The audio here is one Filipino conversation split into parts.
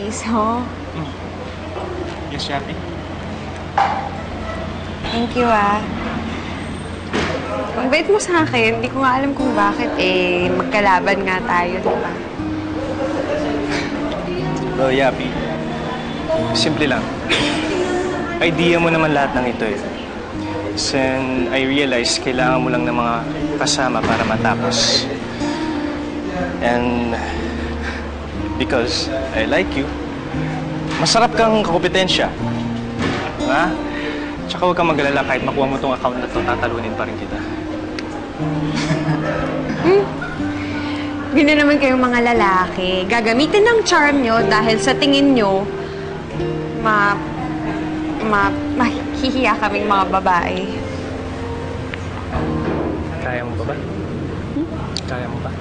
Nice, oh. Yes, Shappy? Thank you, ah. Ang bait mo sa akin. Hindi ko nga alam kung bakit, eh. Magkalaban nga tayo, di ba? Well, Yappy, simple lang. Idea mo naman lahat ng ito eh. Then, I realized kailangan mo lang ng mga kasama para matapos. And because I like you, masarap kang kakompetensya. Ha? Tsaka huwag kang mag-alala kahit makuha mo tong account na to, tatalunin pa rin kita. Ganyan naman kayong mga lalaki. Gagamitin ng charm nyo dahil sa tingin nyo, mahihiya kaming mga babae. Kaya mo pa ba? Kaya mo ba?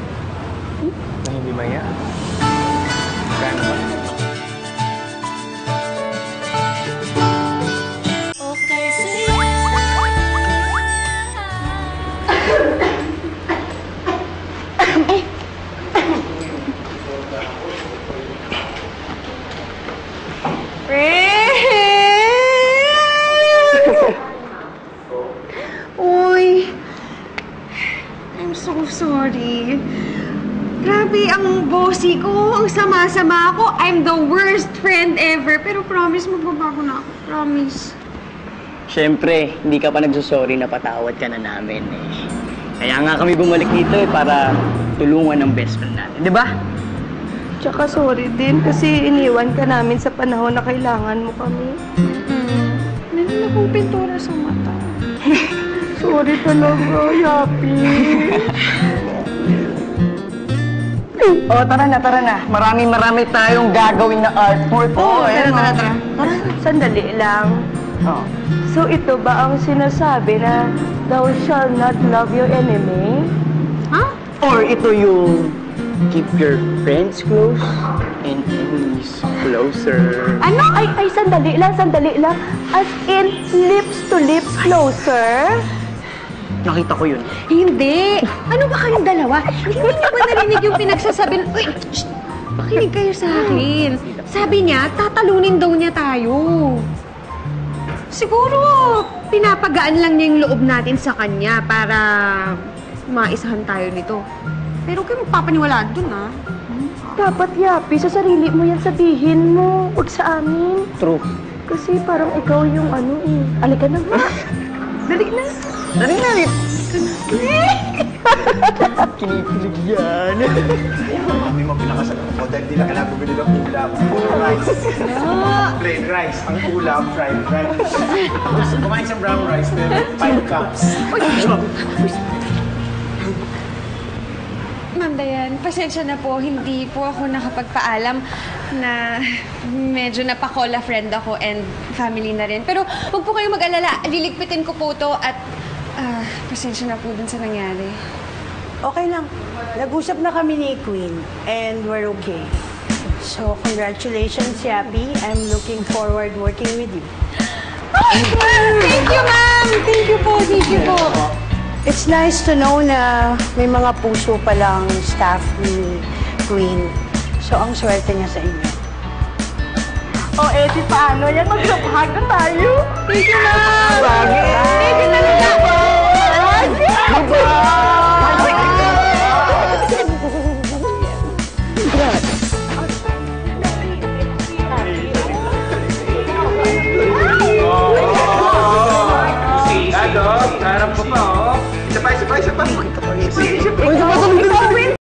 Na hindi maya? Kaya mo ba? Okay, sige. Uy, I'm so sorry. Grabe, ang bossy ko, ang sama-sama ako. I'm the worst friend ever. Pero promise, magbabago na ako. Promise. Siyempre, hindi ka pa nagsusorry na patawad ka na namin eh. Kaya nga kami bumalik dito eh para tulungan ng best friend natin, di ba? Tsaka sorry din kasi iniwan ka namin sa panahon na kailangan mo kami. Meron akong pintura sa mata. Sorry talaga, Yapi. Oh, tara na. Marami tayong gagawin na artwork. Tara. Tara, sandali lang. Oh. So ito ba ang sinasabi na thou shall not love your enemy? Ha? Or ito yung keep your friends close and enemies closer. Ano? Ay, sandali lang. As in, lips to lips closer? Nakita ko yun. Hindi. Ano ba kayong dalawa? Hindi niyo ba narinig yung pinagsasabi? Uy, shh! Pakinig kayo sa akin. Sabi niya, tatalunin daw niya tayo. Siguro, pinapagaan lang niya yung loob natin sa kanya para maisahan tayo nito. Pero kayo magpapaniwalaan dun, ha? Dapat, Yapi, sa sarili mo yan sabihin mo. Huwag sa amin. True. Kasi parang ikaw yung ano eh. Alika na nga. Dali na. Kinikilig yan. Kami mo pinakasagot ko dahil di na kailangan bumili ng ulam. Puro rice. Plain rice. Ang ulam, fried rice. Kumain sa brown rice, pero 5 cups. Ma'am Dayan, pasensya na po. Hindi po ako nakapagpaalam na medyo napakola friend ako and family na rin. Pero huwag po kayong mag-alala. Liligpitin ko po to at pasensya na po dun sa nangyari. Okay lang. Nag-usap na kami ni Queen and we're okay. So, congratulations, Yapi. I'm looking forward working with you. Thank you, ma'am! Thank you po. It's nice to know na may mga puso palang staff ni Queen. So, ang swerte niya sa inyo. Oh, di paano? Yan, magsapahag na tayo. Thank you, ma'am! Thank you talaga. Dado, harap ko pa, oh. Isa pa.